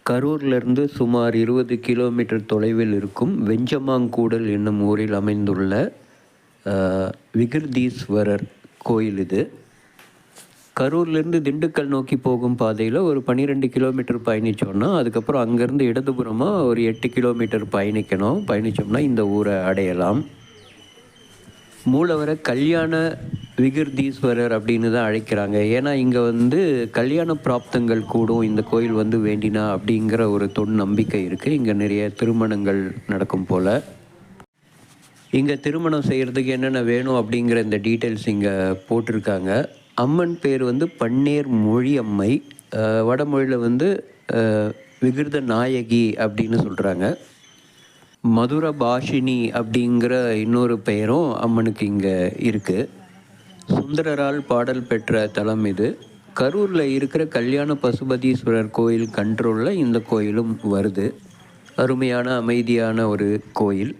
கரூர்லேருந்து சுமார் 20 கிலோமீட்டர் தொலைவில் இருக்கும் வெஞ்சமாங்கூடல் என்னும் ஊரில் அமைந்துள்ள அ, விகிர்தீஸ்வரர் கோயில் இது. கரூர்லேருந்து திண்டுக்கல் நோக்கி போகும் பாதையில் ஒரு 12 கிலோமீட்டர் பயணித்தோன்னா, அதுக்கப்புறம் அங்கேருந்து இடதுபுறமாக ஒரு 8 கிலோமீட்டர் பயணிக்கணும். பயணித்தோம்னா இந்த ஊரை அடையலாம். மூலவரை கல்யாண விகிர்தீஸ்வரர் அப்படின்னு தான் அழைக்கிறாங்க. ஏன்னா இங்கே வந்து கல்யாண பிராப்தங்கள் கூடும் இந்த கோயில் வந்து வேண்டினா அப்படிங்கிற ஒரு தொன் நம்பிக்கை இருக்குது. இங்கே நிறைய திருமணங்கள் நடக்கும் போல். இங்கே திருமணம் செய்கிறதுக்கு என்னென்ன வேணும் அப்படிங்கிற இந்த டீட்டெயில்ஸ் இங்கே போட்டிருக்காங்க. அம்மன் பேர் வந்து பன்னேர் மொழி அம்மை. வடமொழியில் வந்து விகிர்த நாயகி அப்படின்னு சொல்கிறாங்க. மதுர பாஷினி அப்படிங்கிற இன்னொரு பெயரும் அம்மனுக்கு இங்கே இருக்குது. சுந்தரரால் பாடல் பெற்ற தலம் இது. கரூரில் இருக்கிற கல்யாண பசுபதீஸ்வரர் கோயில் கண்ட்ரோலில் இந்த கோயிலும் வருது. அருமையான அமைதியான ஒரு கோயில்.